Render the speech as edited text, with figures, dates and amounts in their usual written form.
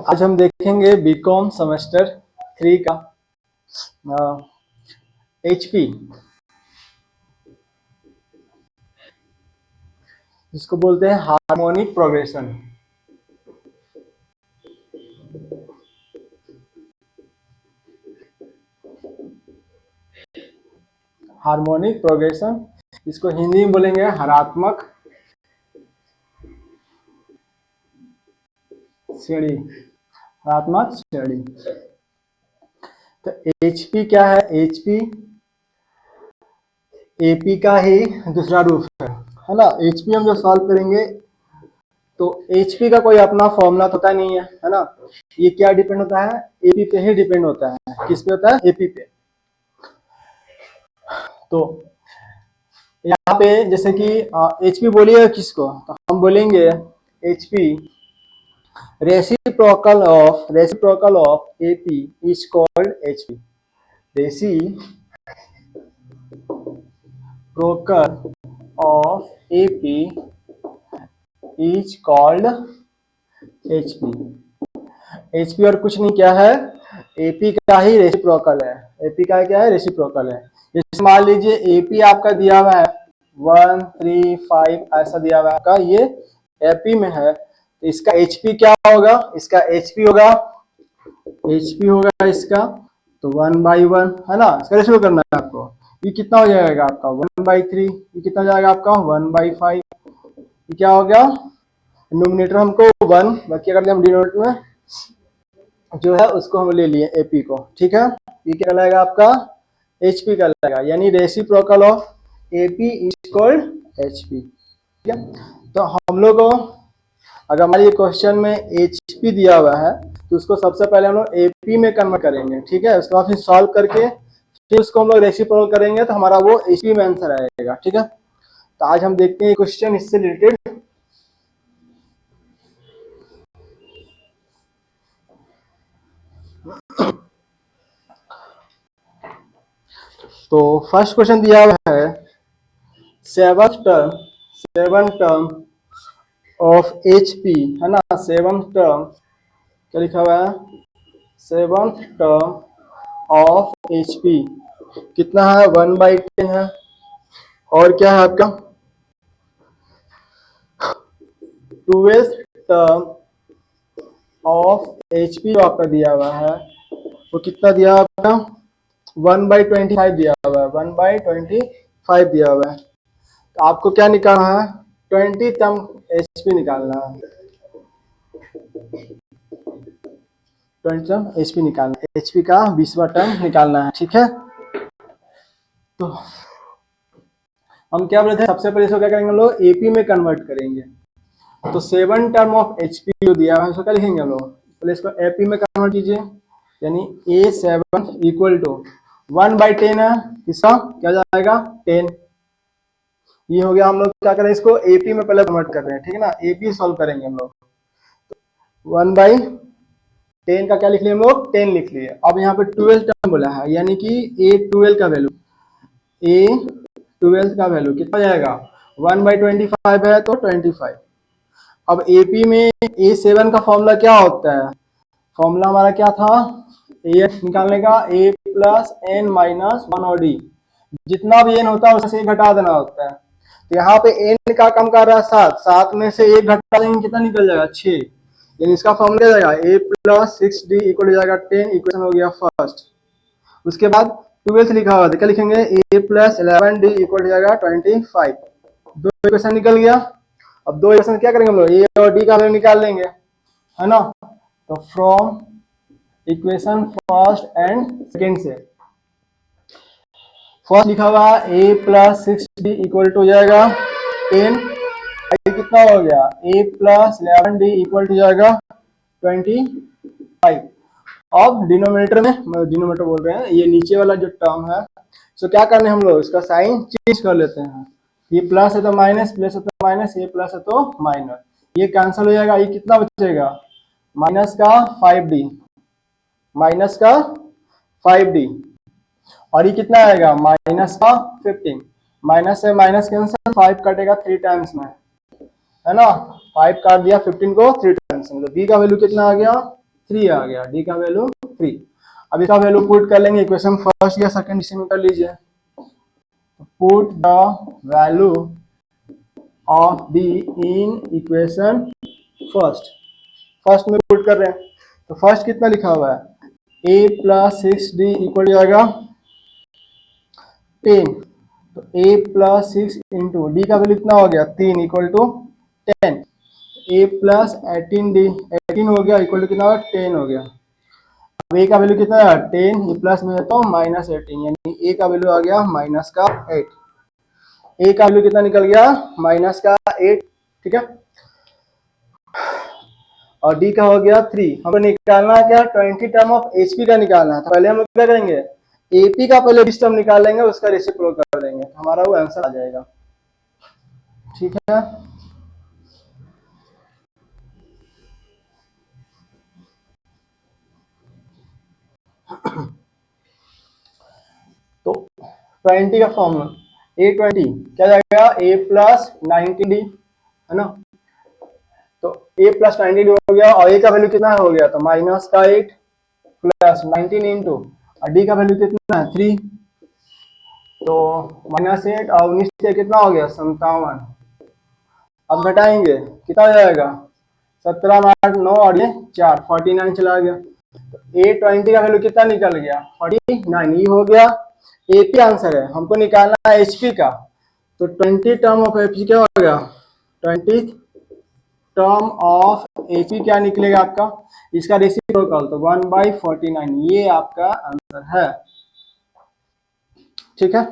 आज हम देखेंगे बीकॉम सेमेस्टर 3 का एचपी, जिसको बोलते हैं हार्मोनिक प्रोग्रेशन। हार्मोनिक प्रोग्रेशन, इसको हिंदी में बोलेंगे हरात्मक श्रेणी, हरात्मक श्रेणी। तो एचपी क्या है? एचपी एपी का ही दूसरा रूप है ना। एचपी हम जो सॉल्व करेंगे तो एचपी का कोई अपना फॉर्मूला तो होता नहीं है ना। ये क्या डिपेंड होता है? एपी पे ही डिपेंड होता है। किस पे होता है? एपी पे। तो यहाँ पे जैसे कि एचपी बोलिए किसको, तो हम बोलेंगे HP reciprocal of AP is called HP. Reciprocal of AP is called HP. HP और कुछ नहीं, क्या है? एपी का ही रेसिप्रोकल है। एपी का क्या है? रेसिप्रोकल है। जैसे मान लीजिए एपी आपका दिया हुआ है 1, 3, 5 ऐसा दिया हुआ है आपका, ये एपी में है। तो इसका एचपी क्या होगा? इसका एचपी होगा इसका तो 1/1 है ना। इसका रेशियो करना है आपको। ये कितना हो जाएगा आपका? 1/3। ये कितना हो जाएगा आपका? 1/5। ये क्या हो गया? नोमिनेटर हमको 1, बाकी अगर हम डिनोमिनेटर में जो है उसको हम ले लिए एपी को, ठीक है। ये क्या कहलाएगा आपका? एचपी कहलाएगा, यानी reciprocal of AP is called HP, ठीक है। तो हम लोग को अगर हमारे क्वेश्चन में एचपी दिया हुआ है तो उसको सबसे पहले हम लोग एपी में कन्वर्ट करेंगे, ठीक है। उसके बाद फिर सॉल्व करके फिर उसको हम लोग रेसिप्रोकल करेंगे तो हमारा वो एचपी में आंसर आएगा, ठीक है। तो आज हम देखते हैं क्वेश्चन इससे रिलेटेड। तो फर्स्ट क्वेश्चन दिया हुआ है सेवन टर्म ऑफ एचपी, है ना। सेवन टर्म क्या लिखा हुआ है? सेवंथ टर्म ऑफ एचपी कितना है? 1/10 है। और क्या है आपका? 12th टर्म ऑफ एचपी जो आपका दिया हुआ है वो कितना दिया हुआ आपका? 1/25 दिया हुआ है। 1/25 दिया हुआ है। तो आपको क्या निकालना है? 20 टर्म एचपी निकालना है। 20 टर्म एचपी निकालना है। एचपी का 20वां टर्म निकालना है, ठीक है। तो हम क्या बोले थे? सबसे पहले इसको क्या करेंगे हम लोग? एपी में कन्वर्ट करेंगे। तो 7 टर्म ऑफ एचपी जो दिया है उसको क्या लिखेंगे हम लोग? पहले इसको एपी में कन्वर्ट कीजिए, यानी A7 इक्वल टू 1/10 है। इसका क्या जाएगा? 10। ये हो गया। हम लोग क्या करें? इसको एपी में पहले कन्वर्ट कर रहे हैं, ठीक है ना। एपी सॉल्व करेंगे हम लोग। 1/10 का क्या लिख लिए हम लोग? 10 लिख लिए। अब यहाँ पे 12 टर्म बोला है, यानी कि A12 का वैल्यू कितना जाएगा? 1/25 है तो 25। अब एपी में A7 का फॉर्मूला क्या होता है? फॉर्मूला हमारा क्या था? ए निकालने का A + n - 1 और d, जितना भी n होता है उससे घटा देना होता है। तो यहाँ पे n का कम कर रहा है 7 में से 1 घटा देंगे कितना निकल जाएगा? 6। यानी इसका फॉर्मूला क्या जाएगा? A + 6d इक्वल हो जाएगा 10। इक्वेशन हो गया फर्स्ट। उसके बाद 12th लिखा हुआ था, क्या लिखेंगे? A + 11d इक्वल हो जाएगा 25। दो इक्वेशन निकल गया। अब दो इक्वेशन क्या करेंगे हम लोग? ए और डी का वैल्यू निकाल लेंगे, है ना। तो from equation first and second से फर्स्ट लिखा हुआ A + 6d इक्वल टू हो जाएगा 10। ये कितना हो गया? A + 11d इक्वल टू जाएगा 25। अब डिनोमिनेटर बोल रहे हैं, ये नीचे वाला जो टर्म है, सो क्या करने हम लोग? इसका साइन चेंज कर लेते हैं। ये प्लस है तो माइनस, प्लस है तो माइनस, ये प्लस है तो माइनस, ये कैंसिल हो जाएगा। ये कितना बचेगा? माइनस का 5d और ये कितना आएगा? माइनस का 15। माइनस से माइनस कैंसिल, 5 कटेगा 3 टाइम्स में, है ना। 5 काट दिया 15 को 3 टाइम्स में। तो बी का वैल्यू कितना आ गया? 3 आ गया, डी का वैल्यू 3। अब इसका वैल्यू पुट कर लेंगे इक्वेशन फर्स्ट या सेकंड, इसी में कर लीजिए। Put the value of D in equation first, first में पुट कर रहे हैं। तो फर्स्ट कितना लिखा हुआ है, a प्लस 6d इक्वल जाएगा 10। तो a प्लस 6 इंटू डी का वैल्यू कितना हो गया 3 equal to 10। a plus 18d 18 हो गया इक्वल टू कितना हो गया 10 हो गया। अब a का वैल्यू कितना है 10, ये प्लस में है तो माइनस 18, यानी a का वैल्यू आ गया माइनस का 8। a का वैल्यू कितना निकल गया माइनस का 8, ठीक है। और d का हो गया 3। हमको निकालना है क्या 20 टर्म ऑफ hp का निकालना है। तो पहले हम क्या करेंगे ap का पहले 20 टर्म निकाल लेंगे, उसका रेसिप्रोकल कर देंगे, तो हमारा वो आंसर आ जाएगा, ठीक है। तो 20 का फॉर्मूला a20 क्या जाएगा a प्लस 90d, है ना। तो a प्लस 90d हो गया और a का वैल्यू कितना हो गया तो माइनस का 8 प्लस 19 इंटू और d का वैल्यू कितना है 3, तो माइनस 8 और 19 से कितना हो गया 57। अब घटाएंगे कितना हो जाएगा 17 8 9 और ये 4 49 चला गया। तो a20 का वैल्यू कितना निकल गया 49, ये हो गया AP आंसर है। हमको निकालना है HP का, तो 20 टर्म ऑफ HP क्या हो गया 20 टर्म ऑफ AP क्या निकलेगा आपका, इसका रेसिप्रोकल तो 1/49, ये आपका आंसर है, ठीक है।